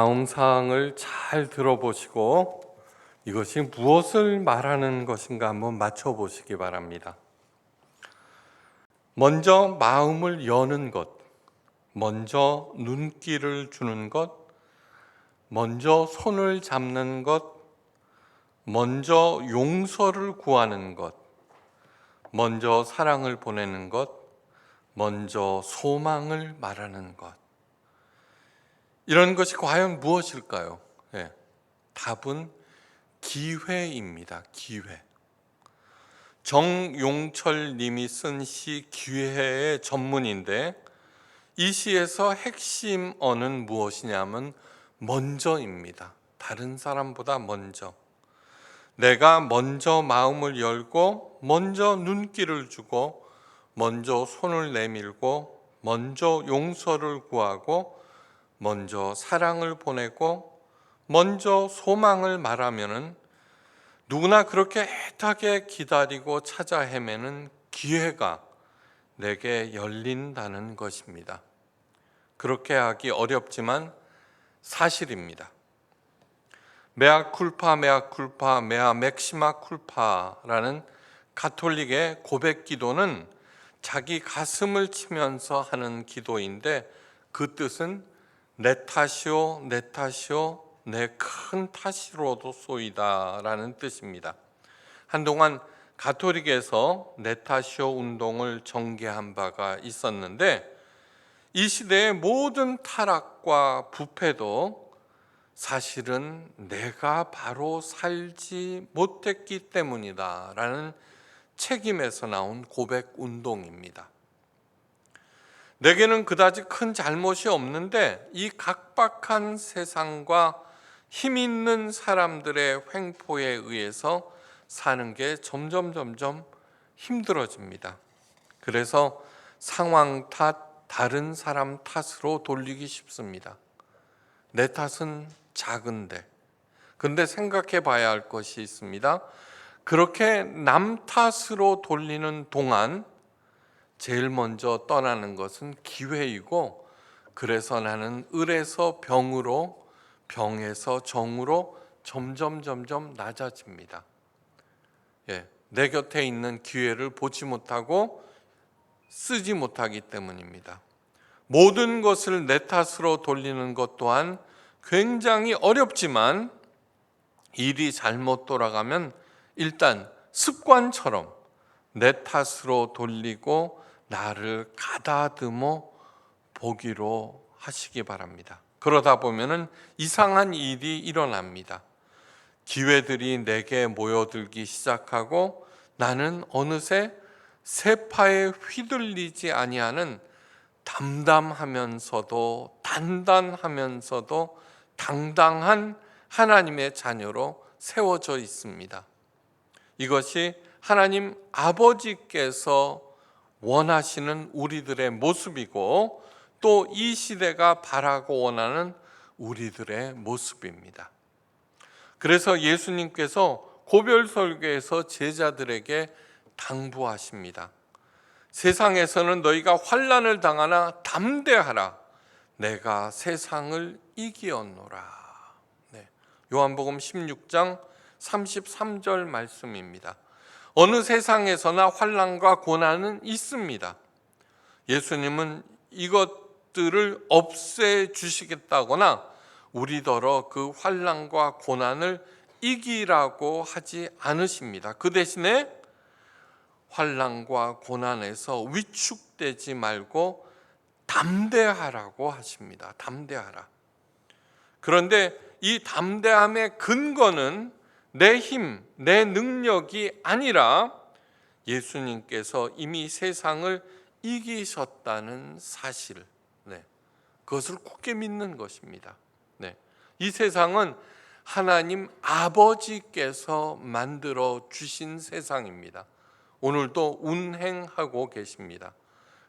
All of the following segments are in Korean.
다음 사항을 잘 들어보시고 이것이 무엇을 말하는 것인가 한번 맞춰보시기 바랍니다. 먼저 마음을 여는 것, 먼저 눈길을 주는 것, 먼저 손을 잡는 것, 먼저 용서를 구하는 것, 먼저 사랑을 보내는 것, 먼저 소망을 말하는 것. 이런 것이 과연 무엇일까요? 답은 기회입니다. 기회. 정용철 님이 쓴 시 기회의 전문인데 이 시에서 핵심 어는 무엇이냐면 먼저입니다. 다른 사람보다 먼저. 내가 먼저 마음을 열고 먼저 눈길을 주고 먼저 손을 내밀고 먼저 용서를 구하고 먼저 사랑을 보내고 먼저 소망을 말하면은 누구나 그렇게 애타게 기다리고 찾아 헤매는 기회가 내게 열린다는 것입니다. 그렇게 하기 어렵지만 사실입니다. 메아 쿨파 메아 쿨파 메아 맥시마 쿨파라는 가톨릭의 고백 기도는 자기 가슴을 치면서 하는 기도인데 그 뜻은 내 탓이오 내 탓이오 내 큰 탓이로도 쏘이다 라는 뜻입니다. 한동안 가톨릭에서 내 탓이오 운동을 전개한 바가 있었는데 이 시대의 모든 타락과 부패도 사실은 내가 바로 살지 못했기 때문이다 라는 책임에서 나온 고백 운동입니다. 내게는 그다지 큰 잘못이 없는데 이 각박한 세상과 힘 있는 사람들의 횡포에 의해서 사는 게 점점 힘들어집니다. 그래서 상황 탓, 다른 사람 탓으로 돌리기 쉽습니다. 내 탓은 작은데. 근데 생각해 봐야 할 것이 있습니다. 그렇게 남 탓으로 돌리는 동안 제일 먼저 떠나는 것은 기회이고, 그래서 나는 을에서 병으로, 병에서 정으로 점점 낮아집니다. 내 곁에 있는 기회를 보지 못하고 쓰지 못하기 때문입니다. 모든 것을 내 탓으로 돌리는 것 또한 굉장히 어렵지만 일이 잘못 돌아가면 일단 습관처럼 내 탓으로 돌리고 나를 가다듬어 보기로 하시기 바랍니다. 그러다 보면은 이상한 일이 일어납니다. 기회들이 내게 모여들기 시작하고 나는 어느새 세파에 휘둘리지 아니하는 담담하면서도 단단하면서도 당당한 하나님의 자녀로 세워져 있습니다. 이것이 하나님 아버지께서 원하시는 우리들의 모습이고 또 이 시대가 바라고 원하는 우리들의 모습입니다. 그래서 예수님께서 고별설교에서 제자들에게 당부하십니다. 세상에서는 너희가 환난을 당하나 담대하라. 내가 세상을 이기었노라. 요한복음 16장 33절 말씀입니다. 어느 세상에서나 환난과 고난은 있습니다. 예수님은 이것들을 없애주시겠다거나 우리더러 그 환난과 고난을 이기라고 하지 않으십니다. 그 대신에 환난과 고난에서 위축되지 말고 담대하라고 하십니다. 담대하라. 그런데 이 담대함의 근거는 내 힘, 내 능력이 아니라 예수님께서 이미 세상을 이기셨다는 사실, 그것을 굳게 믿는 것입니다. 이 세상은 하나님 아버지께서 만들어 주신 세상입니다. 오늘도 운행하고 계십니다.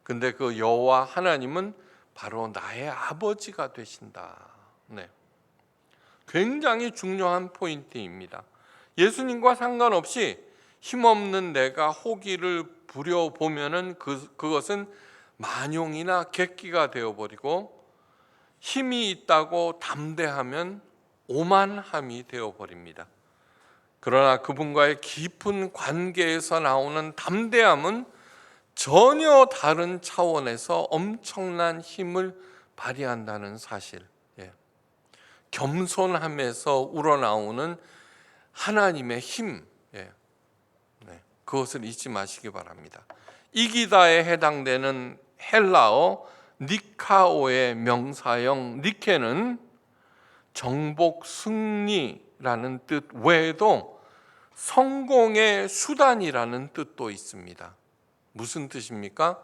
근데 그 여호와 하나님은 바로 나의 아버지가 되신다. 굉장히 중요한 포인트입니다. 예수님과 상관없이 힘없는 내가 호기를 부려보면은 그것은 만용이나 객기가 되어버리고 힘이 있다고 담대하면 오만함이 되어버립니다. 그러나 그분과의 깊은 관계에서 나오는 담대함은 전혀 다른 차원에서 엄청난 힘을 발휘한다는 사실, 겸손함에서 우러나오는 하나님의 힘, 그것을 잊지 마시기 바랍니다. 이기다에 해당되는 헬라어 니카오의 명사형 니케는 정복, 승리라는 뜻 외에도 성공의 수단이라는 뜻도 있습니다. 무슨 뜻입니까?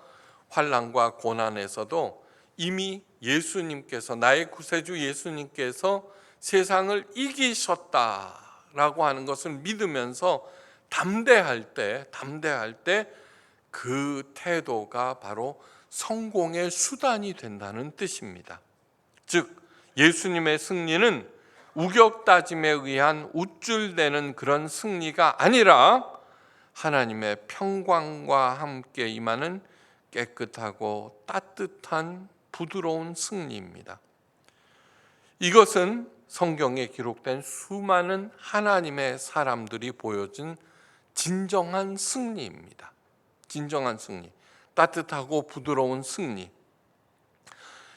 환난과 고난에서도 이미 예수님께서, 나의 구세주 예수님께서 세상을 이기셨다라고 하는 것을 믿으면서 담대할 때 그 태도가 바로 성공의 수단이 된다는 뜻입니다. 즉 예수님의 승리는 우격다짐에 의한 우쭐대는 그런 승리가 아니라 하나님의 평강과 함께 임하는 깨끗하고 따뜻한 부드러운 승리입니다. 이것은 성경에 기록된 수많은 하나님의 사람들이 보여준 진정한 승리입니다. 진정한 승리, 따뜻하고 부드러운 승리.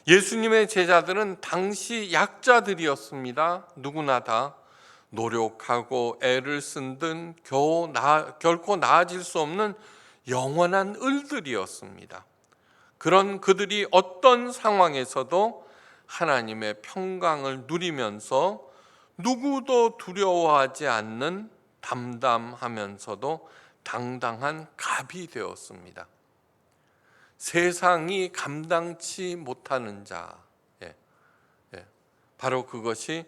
예수님의 제자들은 당시 약자들이었습니다. 누구나 다 노력하고 애를 쓴 듯 결코 나아질 수 없는 영원한 을들이었습니다. 그런 그들이 어떤 상황에서도 하나님의 평강을 누리면서 누구도 두려워하지 않는 담담하면서도 당당한 갑이 되었습니다. 세상이 감당치 못하는 자, 바로 그것이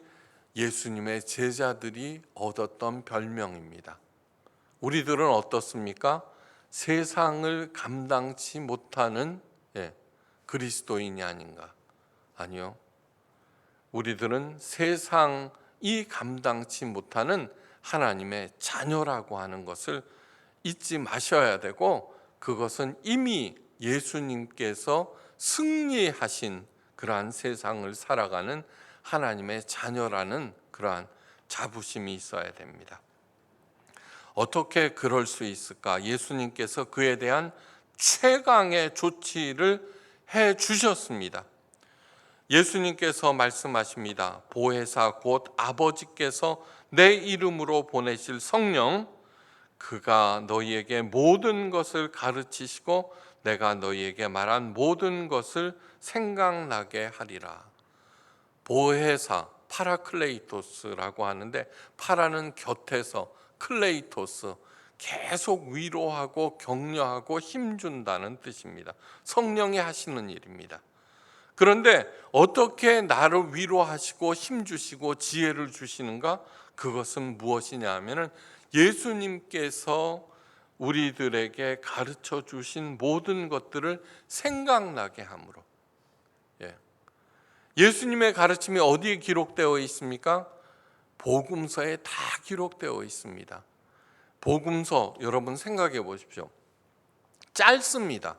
예수님의 제자들이 얻었던 별명입니다. 우리들은 어떻습니까? 세상을 감당치 못하는 그리스도인이 아닌가? 아니요. 우리들은 세상이 감당치 못하는 하나님의 자녀라고 하는 것을 잊지 마셔야 되고, 그것은 이미 예수님께서 승리하신 그러한 세상을 살아가는 하나님의 자녀라는 그러한 자부심이 있어야 됩니다. 어떻게 그럴 수 있을까? 예수님께서 그에 대한 최강의 조치를 해 주셨습니다. 예수님께서 말씀하십니다. 보혜사 곧 아버지께서 내 이름으로 보내실 성령, 그가 너희에게 모든 것을 가르치시고 내가 너희에게 말한 모든 것을 생각나게 하리라. 보혜사, 파라클레이토스라고 하는데, 파라는 곁에서, 클레이토스, 계속 위로하고 격려하고 힘준다는 뜻입니다. 성령이 하시는 일입니다. 그런데 어떻게 나를 위로하시고 힘주시고 지혜를 주시는가? 그것은 무엇이냐 하면은 예수님께서 우리들에게 가르쳐 주신 모든 것들을 생각나게 함으로. 예수님의 가르침이 어디에 기록되어 있습니까? 복음서에 다 기록되어 있습니다. 복음서 여러분 생각해 보십시오. 짧습니다.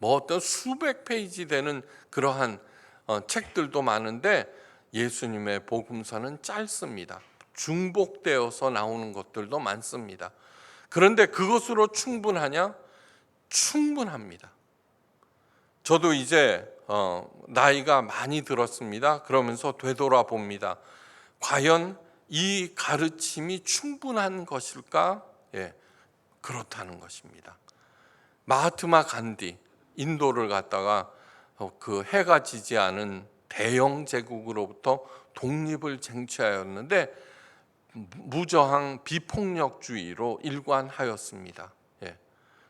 어떤 수백 페이지 되는 그러한 책들도 많은데 예수님의 복음서는 짧습니다. 중복되어서 나오는 것들도 많습니다. 그런데 그것으로 충분하냐? 충분합니다. 저도 이제 나이가 많이 들었습니다. 그러면서 되돌아봅니다. 과연 이 가르침이 충분한 것일까? 그렇다는 것입니다. 마하트마 간디, 인도를 갔다가 그 해가 지지 않은 대영 제국으로부터 독립을 쟁취하였는데 무저항 비폭력주의로 일관하였습니다.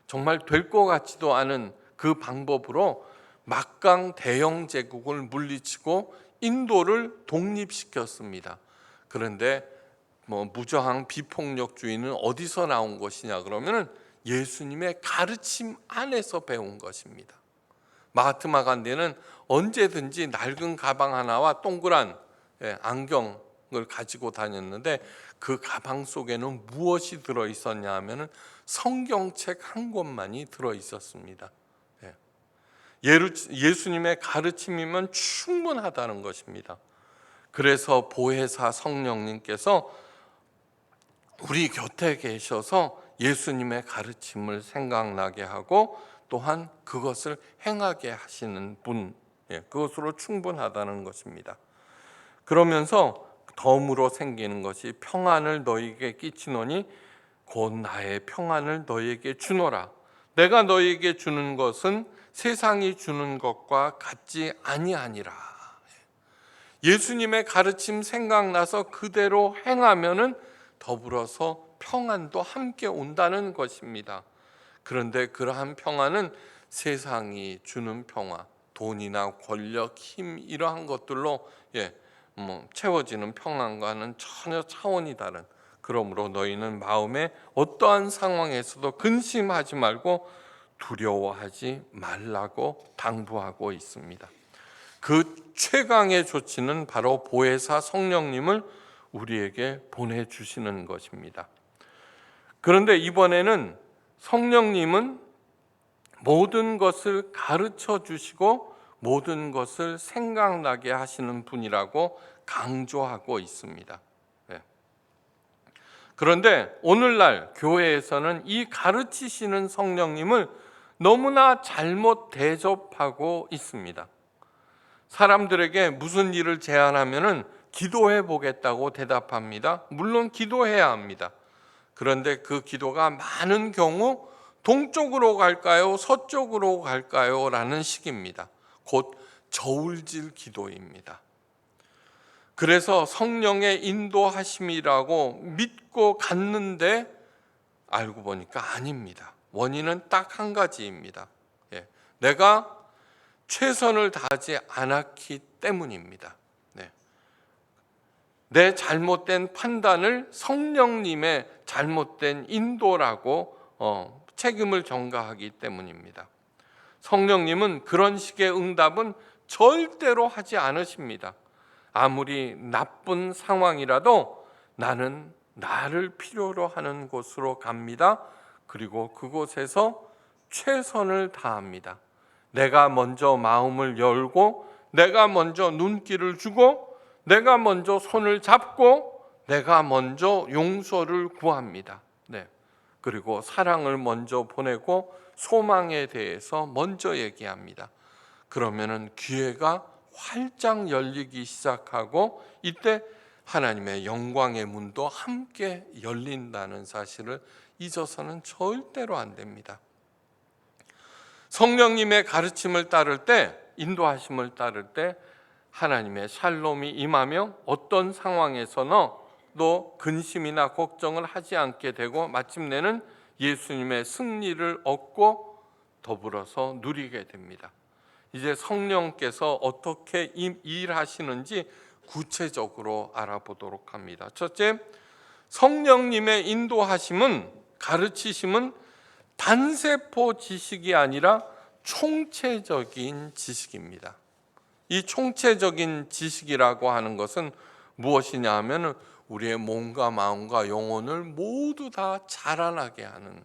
정말 될 것 같지도 않은 그 방법으로 막강 대영 제국을 물리치고 인도를 독립시켰습니다. 그런데 무저항 비폭력주의는 어디서 나온 것이냐 그러면은 예수님의 가르침 안에서 배운 것입니다. 마하트마 간디는 언제든지 낡은 가방 하나와 동그란 안경을 가지고 다녔는데 그 가방 속에는 무엇이 들어 있었냐 하면은 성경책 한 권만이 들어 있었습니다. 예수님의 가르침이면 충분하다는 것입니다. 그래서 보혜사 성령님께서 우리 곁에 계셔서 예수님의 가르침을 생각나게 하고 또한 그것을 행하게 하시는 분, 그것으로 충분하다는 것입니다. 그러면서 덤으로 생기는 것이 평안을 너희에게 끼치노니 곧 나의 평안을 너희에게 주노라. 내가 너희에게 주는 것은 세상이 주는 것과 같지 아니하니라. 예수님의 가르침 생각나서 그대로 행하면은 더불어서 평안도 함께 온다는 것입니다. 그런데 그러한 평안은 세상이 주는 평화, 돈이나 권력, 힘 이러한 것들로 채워지는 평안과는 전혀 차원이 다른, 그러므로 너희는 마음에 어떠한 상황에서도 근심하지 말고 두려워하지 말라고 당부하고 있습니다. 그 최강의 조치는 바로 보혜사 성령님을 우리에게 보내주시는 것입니다. 그런데 이번에는 성령님은 모든 것을 가르쳐 주시고 모든 것을 생각나게 하시는 분이라고 강조하고 있습니다. 그런데 오늘날 교회에서는 이 가르치시는 성령님을 너무나 잘못 대접하고 있습니다. 사람들에게 무슨 일을 제안하면은 기도해 보겠다고 대답합니다. 물론 기도해야 합니다. 그런데 그 기도가 많은 경우 동쪽으로 갈까요? 서쪽으로 갈까요? 라는 식입니다. 곧 저울질 기도입니다. 그래서 성령의 인도하심이라고 믿고 갔는데 알고 보니까 아닙니다. 원인은 딱 한 가지입니다. 내가 최선을 다하지 않았기 때문입니다. 내 잘못된 판단을 성령님의 잘못된 인도라고 책임을 전가하기 때문입니다. 성령님은 그런 식의 응답은 절대로 하지 않으십니다. 아무리 나쁜 상황이라도 나는 나를 필요로 하는 곳으로 갑니다. 그리고 그곳에서 최선을 다합니다. 내가 먼저 마음을 열고 내가 먼저 눈길을 주고 내가 먼저 손을 잡고 내가 먼저 용서를 구합니다. 그리고 사랑을 먼저 보내고 소망에 대해서 먼저 얘기합니다. 그러면은 기회가 활짝 열리기 시작하고 이때 하나님의 영광의 문도 함께 열린다는 사실을 잊어서는 절대로 안 됩니다. 성령님의 가르침을 따를 때, 인도하심을 따를 때 하나님의 샬롬이 임하며 어떤 상황에서도 근심이나 걱정을 하지 않게 되고 마침내는 예수님의 승리를 얻고 더불어서 누리게 됩니다. 이제 성령께서 어떻게 일하시는지 구체적으로 알아보도록 합니다. 첫째, 성령님의 인도하심은, 가르치심은 단세포 지식이 아니라 총체적인 지식입니다. 이 총체적인 지식이라고 하는 것은 무엇이냐 하면 우리의 몸과 마음과 영혼을 모두 다 자라나게 하는,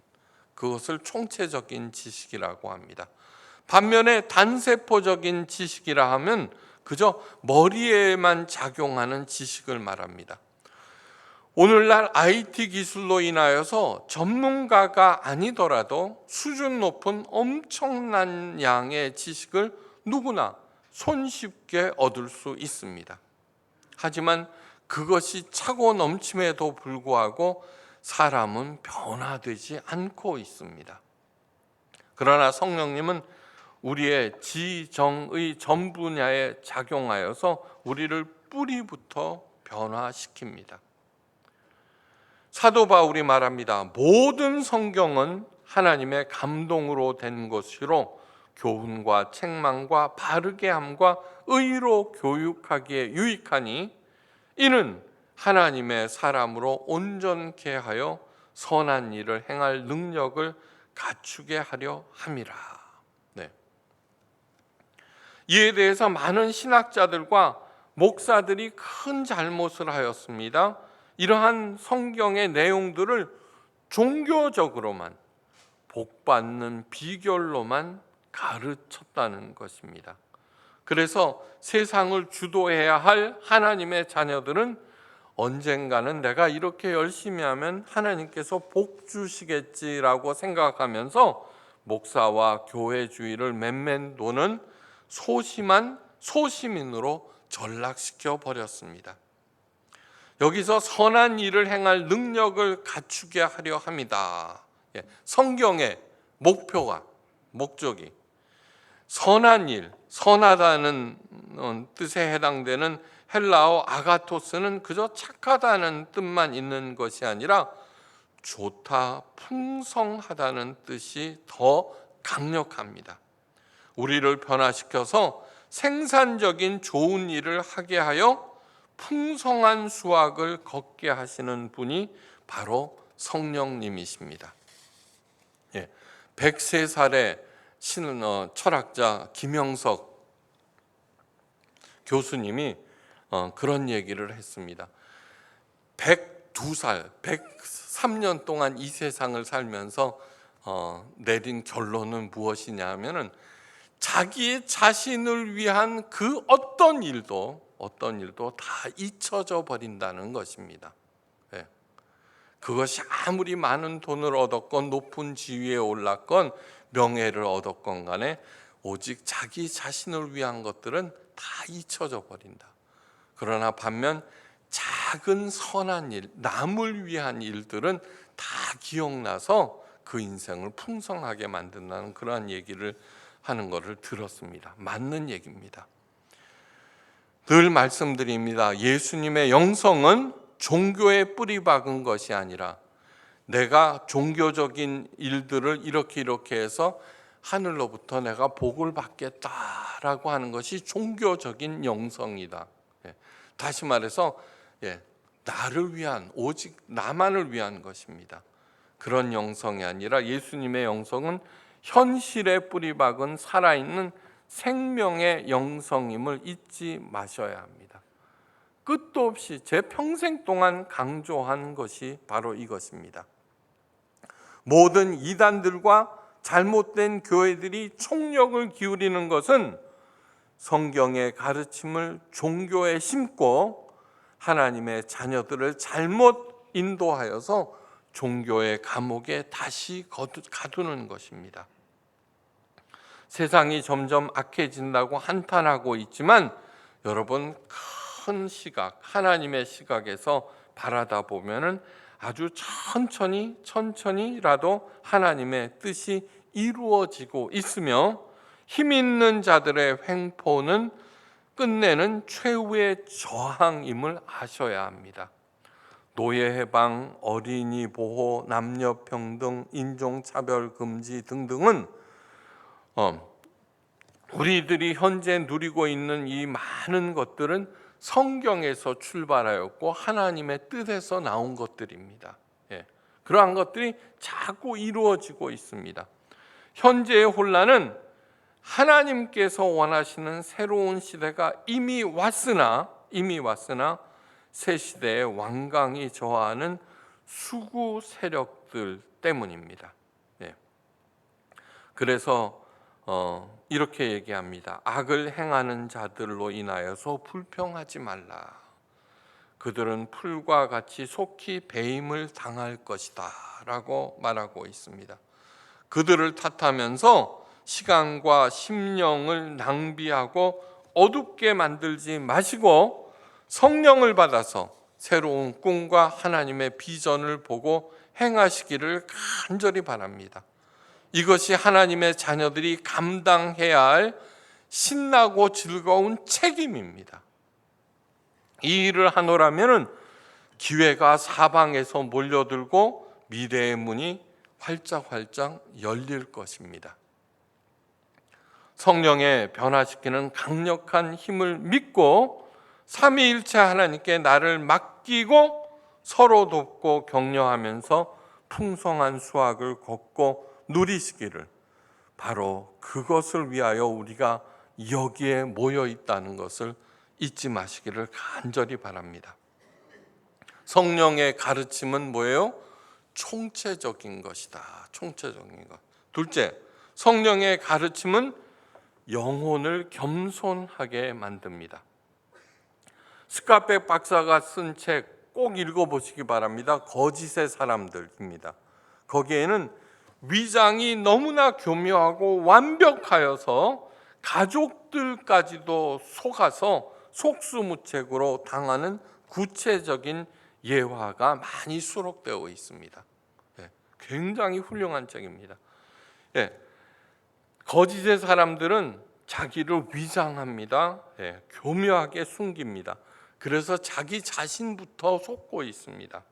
그것을 총체적인 지식이라고 합니다. 반면에 단세포적인 지식이라 하면 그저 머리에만 작용하는 지식을 말합니다. 오늘날 IT 기술로 인하여서 전문가가 아니더라도 수준 높은 엄청난 양의 지식을 누구나 손쉽게 얻을 수 있습니다. 하지만 그것이 차고 넘침에도 불구하고 사람은 변화되지 않고 있습니다. 그러나 성령님은 우리의 지정의 전 분야에 작용하여서 우리를 뿌리부터 변화시킵니다. 사도 바울이 말합니다. 모든 성경은 하나님의 감동으로 된 것이로 교훈과 책망과 바르게 함과 의로 교육하기에 유익하니 이는 하나님의 사람으로 온전케 하여 선한 일을 행할 능력을 갖추게 하려 함이라. 이에 대해서 많은 신학자들과 목사들이 큰 잘못을 하였습니다. 이러한 성경의 내용들을 종교적으로만, 복받는 비결로만 가르쳤다는 것입니다. 그래서 세상을 주도해야 할 하나님의 자녀들은 언젠가는 내가 이렇게 열심히 하면 하나님께서 복 주시겠지라고 생각하면서 목사와 교회 주위를 맴맴 도는 소심한 소시민으로 전락시켜 버렸습니다. 여기서 선한 일을 행할 능력을 갖추게 하려 합니다. 성경의 목적이 선한 일, 선하다는 뜻에 해당되는 헬라어 아가토스는 그저 착하다는 뜻만 있는 것이 아니라 좋다, 풍성하다는 뜻이 더 강력합니다. 우리를 변화시켜서 생산적인 좋은 일을 하게 하여 풍성한 수확을 걷게 하시는 분이 바로 성령님이십니다. 103살의 철학자 김영석 교수님이 그런 얘기를 했습니다. 102살, 103년 동안 이 세상을 살면서 내린 결론은 무엇이냐 하면은 자기 자신을 위한 그 어떤 일도 다 잊혀져 버린다는 것입니다. 그것이 아무리 많은 돈을 얻었건 높은 지위에 올랐건 명예를 얻었건 간에 오직 자기 자신을 위한 것들은 다 잊혀져 버린다. 그러나 반면 작은 선한 일, 남을 위한 일들은 다 기억나서 그 인생을 풍성하게 만든다는 그러한 얘기를 하는 것을 들었습니다. 맞는 얘기입니다. 늘 말씀드립니다. 예수님의 영성은 종교에 뿌리 박은 것이 아니라 내가 종교적인 일들을 이렇게 해서 하늘로부터 내가 복을 받겠다라고 하는 것이 종교적인 영성이다. 다시 말해서 나를 위한, 오직 나만을 위한 것입니다. 그런 영성이 아니라 예수님의 영성은 현실에 뿌리 박은 살아있는 생명의 영성임을 잊지 마셔야 합니다. 끝도 없이 제 평생 동안 강조한 것이 바로 이것입니다. 모든 이단들과 잘못된 교회들이 총력을 기울이는 것은 성경의 가르침을 종교에 심고 하나님의 자녀들을 잘못 인도하여서 종교의 감옥에 다시 가두는 것입니다. 세상이 점점 악해진다고 한탄하고 있지만 여러분, 큰 시각, 하나님의 시각에서 바라다 보면은 아주 천천히라도 하나님의 뜻이 이루어지고 있으며 힘 있는 자들의 횡포는 끝내는 최후의 저항임을 아셔야 합니다. 노예 해방, 어린이 보호, 남녀 평등, 인종차별 금지 등등은 우리들이 현재 누리고 있는 이 많은 것들은 성경에서 출발하였고 하나님의 뜻에서 나온 것들입니다. 그러한 것들이 자꾸 이루어지고 있습니다. 현재의 혼란은 하나님께서 원하시는 새로운 시대가 이미 왔으나 새 시대의 완강히 저하하는 수구 세력들 때문입니다. 그래서 이렇게 얘기합니다. 악을 행하는 자들로 인하여서 불평하지 말라. 그들은 풀과 같이 속히 배임을 당할 것이다 라고 말하고 있습니다. 그들을 탓하면서 시간과 심령을 낭비하고 어둡게 만들지 마시고 성령을 받아서 새로운 꿈과 하나님의 비전을 보고 행하시기를 간절히 바랍니다. 이것이 하나님의 자녀들이 감당해야 할 신나고 즐거운 책임입니다. 이 일을 하노라면 기회가 사방에서 몰려들고 미래의 문이 활짝활짝 열릴 것입니다. 성령의 변화시키는 강력한 힘을 믿고 삼위일체 하나님께 나를 맡기고 서로 돕고 격려하면서 풍성한 수확을 걷고 누리시기를, 바로 그것을 위하여 우리가 여기에 모여 있다는 것을 잊지 마시기를 간절히 바랍니다. 성령의 가르침은 뭐예요? 총체적인 것이다. 총체적인 것. 둘째, 성령의 가르침은 영혼을 겸손하게 만듭니다. 스카백 박사가 쓴 책 꼭 읽어보시기 바랍니다. 거짓의 사람들입니다. 거기에는 위장이 너무나 교묘하고 완벽하여서 가족들까지도 속아서 속수무책으로 당하는 구체적인 예화가 많이 수록되어 있습니다. 굉장히 훌륭한 책입니다. 거짓의 사람들은 자기를 위장합니다. 교묘하게 숨깁니다. 그래서 자기 자신부터 속고 있습니다.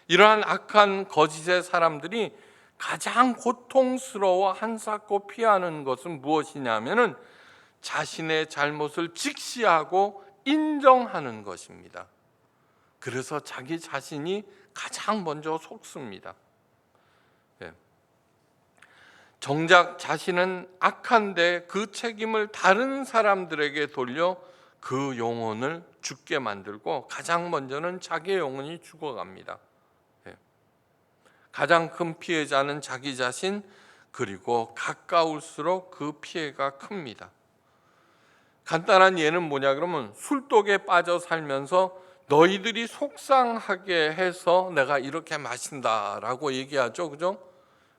이러한 악한 거짓의 사람들이 가장 고통스러워 한사코 피하는 것은 무엇이냐면은 자신의 잘못을 직시하고 인정하는 것입니다. 그래서 자기 자신이 가장 먼저 속습니다. 정작 자신은 악한데 그 책임을 다른 사람들에게 돌려 그 영혼을 죽게 만들고 가장 먼저는 자기의 영혼이 죽어갑니다. 가장 큰 피해자는 자기 자신, 그리고 가까울수록 그 피해가 큽니다. 간단한 예는 뭐냐 그러면 술독에 빠져 살면서 너희들이 속상하게 해서 내가 이렇게 마신다라고 얘기하죠, 그죠?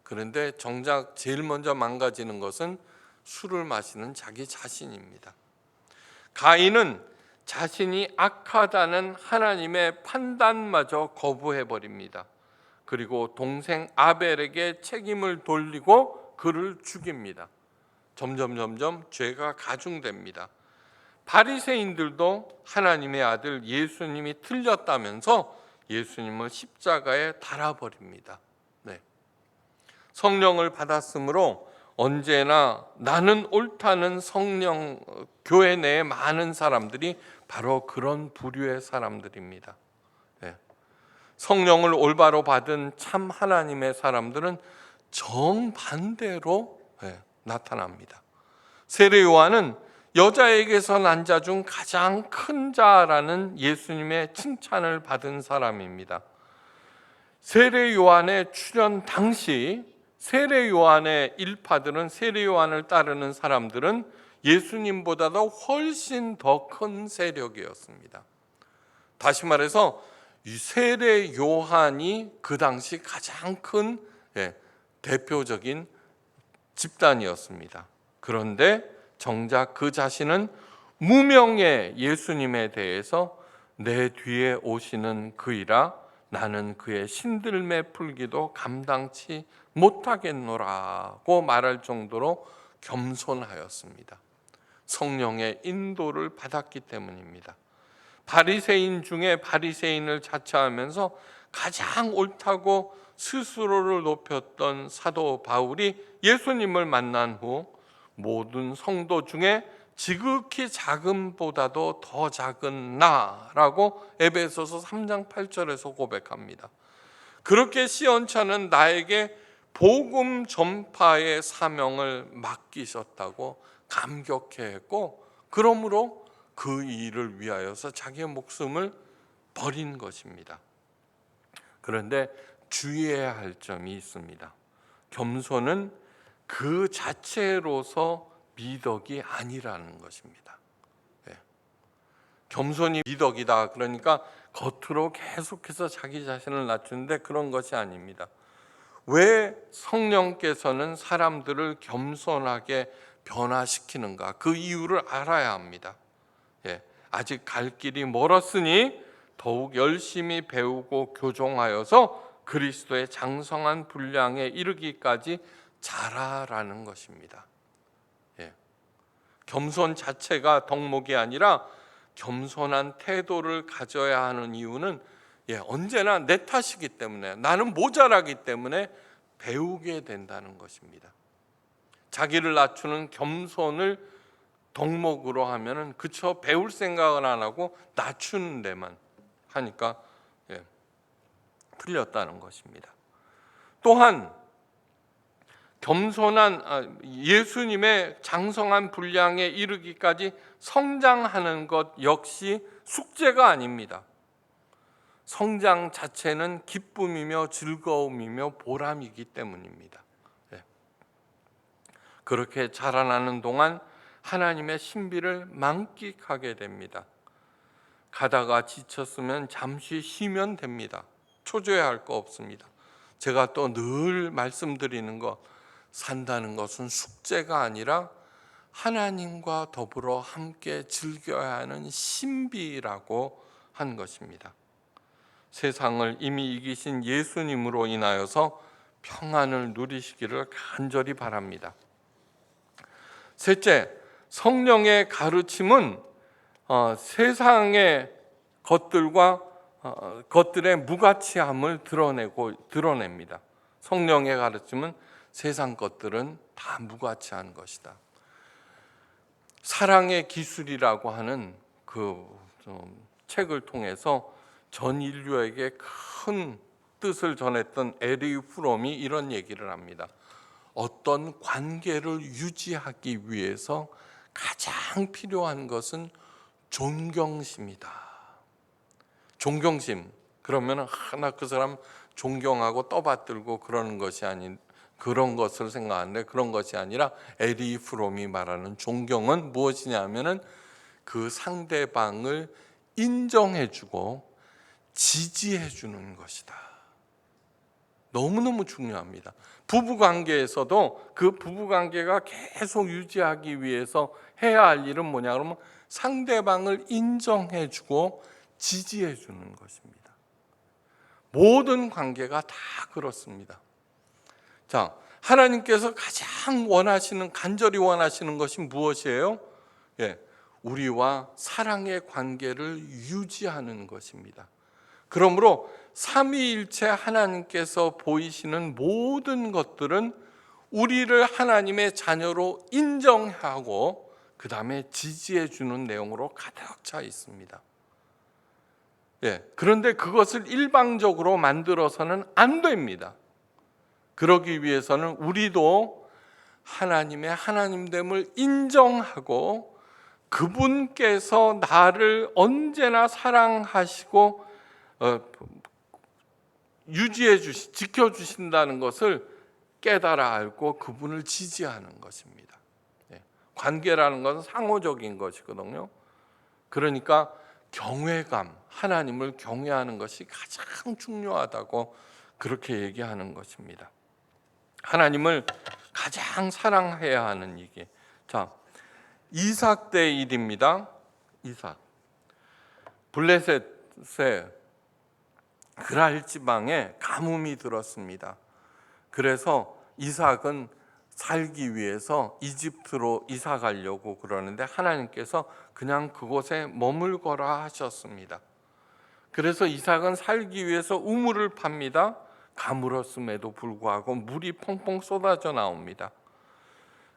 그런데 정작 제일 먼저 망가지는 것은 술을 마시는 자기 자신입니다. 가인은 자신이 악하다는 하나님의 판단마저 거부해버립니다. 그리고 동생 아벨에게 책임을 돌리고 그를 죽입니다. 점점 죄가 가중됩니다. 바리새인들도 하나님의 아들 예수님이 틀렸다면서 예수님을 십자가에 달아버립니다. 성령을 받았으므로 언제나 나는 옳다는 성령, 교회 내에 많은 사람들이 바로 그런 부류의 사람들입니다. 성령을 올바로 받은 참 하나님의 사람들은 정반대로 나타납니다. 세례 요한은 여자에게서 난 자 중 가장 큰 자라는 예수님의 칭찬을 받은 사람입니다. 세례 요한의 출현 당시 세례 요한의 일파들은, 세례 요한을 따르는 사람들은 예수님보다도 훨씬 더 큰 세력이었습니다. 다시 말해서 이 세례 요한이 그 당시 가장 큰 대표적인 집단이었습니다. 그런데 정작 그 자신은 무명의 예수님에 대해서 내 뒤에 오시는 그이라 나는 그의 신들매 풀기도 감당치 못하겠노라고 말할 정도로 겸손하였습니다. 성령의 인도를 받았기 때문입니다. 바리새인 중에 바리새인을 자처하면서 가장 옳다고 스스로를 높였던 사도 바울이 예수님을 만난 후 모든 성도 중에 지극히 작음보다도 더 작은 나라고 에베소서 3장 8절에서 고백합니다. 그렇게 시온처는 나에게 복음 전파의 사명을 맡기셨다고 감격해했고, 그러므로 그 일을 위하여서 자기의 목숨을 버린 것입니다. 그런데 주의해야 할 점이 있습니다. 겸손은 그 자체로서 미덕이 아니라는 것입니다. 겸손이 미덕이다 그러니까 겉으로 계속해서 자기 자신을 낮추는데 그런 것이 아닙니다. 왜 성령께서는 사람들을 겸손하게 변화시키는가, 그 이유를 알아야 합니다. 아직 갈 길이 멀었으니 더욱 열심히 배우고 교종하여서 그리스도의 장성한 분량에 이르기까지 자라라는 것입니다. 겸손 자체가 덕목이 아니라 겸손한 태도를 가져야 하는 이유는 언제나 내 탓이기 때문에, 나는 모자라기 때문에 배우게 된다는 것입니다. 자기를 낮추는 겸손을 덕목으로 하면은 그쵸, 배울 생각은 안 하고 낮추는 데만 하니까 틀렸다는 것입니다. 또한 겸손한 예수님의 장성한 분량에 이르기까지 성장하는 것 역시 숙제가 아닙니다. 성장 자체는 기쁨이며 즐거움이며 보람이기 때문입니다. 그렇게 자라나는 동안 하나님의 신비를 만끽하게 됩니다. 가다가 지쳤으면 잠시 쉬면 됩니다. 초조해할 거 없습니다. 제가 또 늘 말씀드리는 거, 산다는 것은 숙제가 아니라 하나님과 더불어 함께 즐겨야 하는 신비라고 한 것입니다. 세상을 이미 이기신 예수님으로 인하여서 평안을 누리시기를 간절히 바랍니다. 셋째, 성령의 가르침은 세상의 것들과 것들의 무가치함을 드러냅니다. 성령의 가르침은 세상 것들은 다 무가치한 것이다. 사랑의 기술이라고 하는 그 책을 통해서 전 인류에게 큰 뜻을 전했던 에리 프롬이 이런 얘기를 합니다. 어떤 관계를 유지하기 위해서 가장 필요한 것은 존경심이다. 존경심. 그러면 하나 그 사람 존경하고 떠받들고 그러는 것이 아닌 그런 것을 생각하는데, 그런 것이 아니라 에리 프롬이 말하는 존경은 무엇이냐면은 그 상대방을 인정해주고 지지해주는 것이다. 너무너무 중요합니다. 부부관계에서도 그 부부관계가 계속 유지하기 위해서 해야 할 일은 뭐냐 그러면 상대방을 인정해주고 지지해주는 것입니다. 모든 관계가 다 그렇습니다. 자, 하나님께서 가장 원하시는, 간절히 원하시는 것이 무엇이에요? 우리와 사랑의 관계를 유지하는 것입니다. 그러므로 삼위일체 하나님께서 보이시는 모든 것들은 우리를 하나님의 자녀로 인정하고 그 다음에 지지해 주는 내용으로 가득 차 있습니다. 그런데 그것을 일방적으로 만들어서는 안 됩니다. 그러기 위해서는 우리도 하나님의 하나님됨을 인정하고 그분께서 나를 언제나 사랑하시고 지켜주신다는 것을 깨달아 알고 그분을 지지하는 것입니다. 관계라는 것은 상호적인 것이거든요. 그러니까 경외감, 하나님을 경외하는 것이 가장 중요하다고 그렇게 얘기하는 것입니다. 하나님을 가장 사랑해야 하는 이게. 자, 이삭 때 일입니다. 이삭. 블레셋의 그랄 지방에 가뭄이 들었습니다. 그래서 이삭은 살기 위해서 이집트로 이사 가려고 그러는데 하나님께서 그냥 그곳에 머물거라 하셨습니다. 그래서 이삭은 살기 위해서 우물을 팝니다. 가물었음에도 불구하고 물이 펑펑 쏟아져 나옵니다.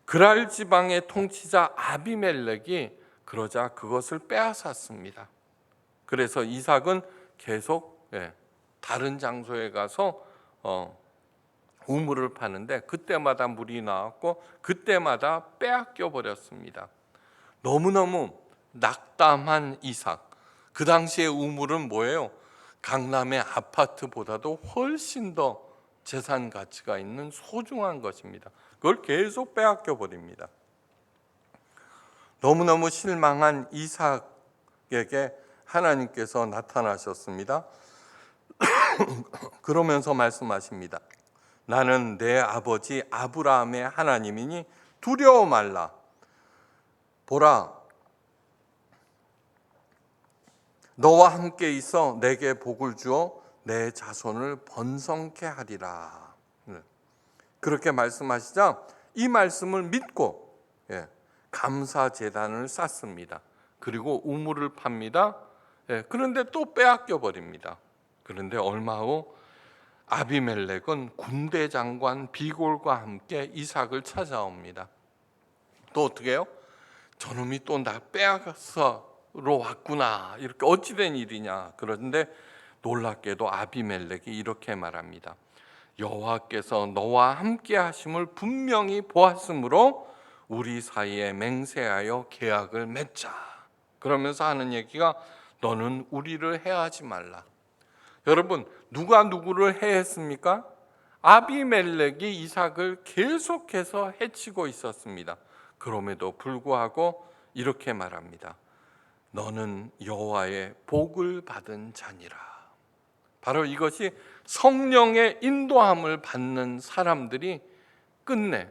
그랄 지방의 통치자 아비멜렉이 그러자 그것을 빼앗았습니다. 그래서 이삭은 계속 다른 장소에 가서 우물을 파는데 그때마다 물이 나왔고 그때마다 빼앗겨 버렸습니다. 너무너무 낙담한 이삭. 그 당시의 우물은 뭐예요? 강남의 아파트보다도 훨씬 더 재산 가치가 있는 소중한 것입니다. 그걸 계속 빼앗겨 버립니다. 너무너무 실망한 이삭에게 하나님께서 나타나셨습니다. 그러면서 말씀하십니다. 나는 내 아버지 아브라함의 하나님이니 두려워 말라. 보라, 너와 함께 있어 내게 복을 주어 내 자손을 번성케 하리라. 그렇게 말씀하시자 이 말씀을 믿고 감사 제단을 쌓습니다. 그리고 우물을 팝니다. 그런데 또 빼앗겨 버립니다. 그런데 얼마 후 아비멜렉은 군대 장관 비골과 함께 이삭을 찾아옵니다. 또 어떻게 해요? 저놈이 또 나 빼앗아서 왔구나. 이렇게 어찌된 일이냐. 그런데 놀랍게도 아비멜렉이 이렇게 말합니다. 여호와께서 너와 함께 하심을 분명히 보았으므로 우리 사이에 맹세하여 계약을 맺자. 그러면서 하는 얘기가 너는 우리를 해하지 말라. 여러분, 누가 누구를 해했습니까? 아비멜렉이 이삭을 계속해서 해치고 있었습니다. 그럼에도 불구하고 이렇게 말합니다. 너는 여호와의 복을 받은 자니라. 바로 이것이 성령의 인도함을 받는 사람들이 끝내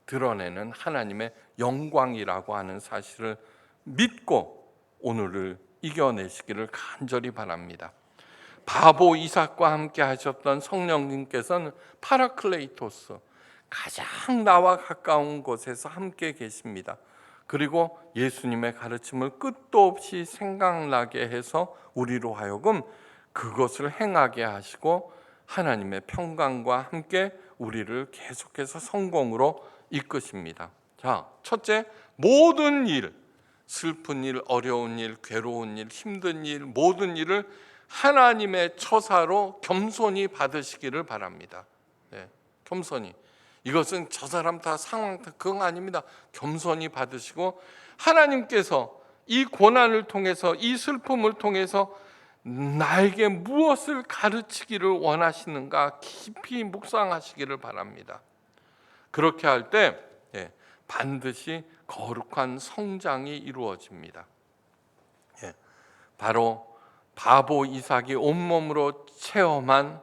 드러내는 하나님의 영광이라고 하는 사실을 믿고 오늘을 이겨내시기를 간절히 바랍니다. 바보 이삭과 함께 하셨던 성령님께서는 파라클레이토스, 가장 나와 가까운 곳에서 함께 계십니다. 그리고 예수님의 가르침을 끝도 없이 생각나게 해서 우리로 하여금 그것을 행하게 하시고 하나님의 평강과 함께 우리를 계속해서 성공으로 이끄십니다. 자, 첫째, 모든 일, 슬픈 일, 어려운 일, 괴로운 일, 힘든 일, 모든 일을 하나님의 처사로 겸손히 받으시기를 바랍니다. 네, 겸손히. 이것은 저 사람 다 상황 다 그건 아닙니다. 겸손히 받으시고 하나님께서 이 고난을 통해서, 이 슬픔을 통해서 나에게 무엇을 가르치기를 원하시는가 깊이 묵상하시기를 바랍니다. 그렇게 할 때 반드시 거룩한 성장이 이루어집니다. 바로 바보 이삭이 온몸으로 체험한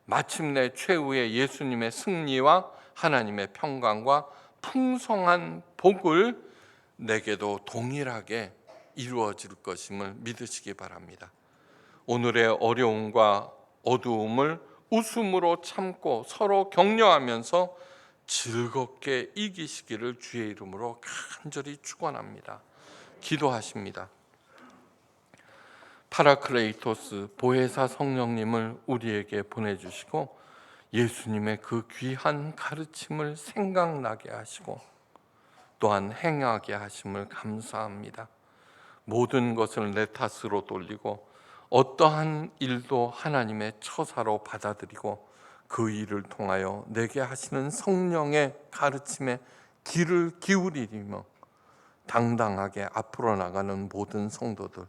마침내 최후의 예수님의 승리와 하나님의 평강과 풍성한 복을 내게도 동일하게 이루어질 것임을 믿으시기 바랍니다. 오늘의 어려움과 어두움을 웃음으로 참고 서로 격려하면서 즐겁게 이기시기를 주의 이름으로 간절히 축원합니다. 기도하십니다. 파라클레이토스 보혜사 성령님을 우리에게 보내주시고 예수님의 그 귀한 가르침을 생각나게 하시고 또한 행하게 하심을 감사합니다. 모든 것을 내 탓으로 돌리고 어떠한 일도 하나님의 처사로 받아들이고 그 일을 통하여 내게 하시는 성령의 가르침에 귀를 기울이며 당당하게 앞으로 나가는 모든 성도들,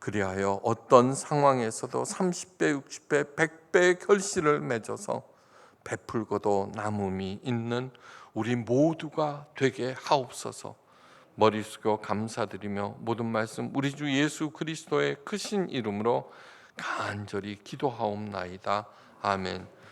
그리하여 어떤 상황에서도 30배, 60배, 100배의 결실을 맺어서 베풀고도 남음이 있는 우리 모두가 되게 하옵소서. 머리 숙여 감사드리며 모든 말씀 우리 주 예수 그리스도의 크신 이름으로 간절히 기도하옵나이다. 아멘.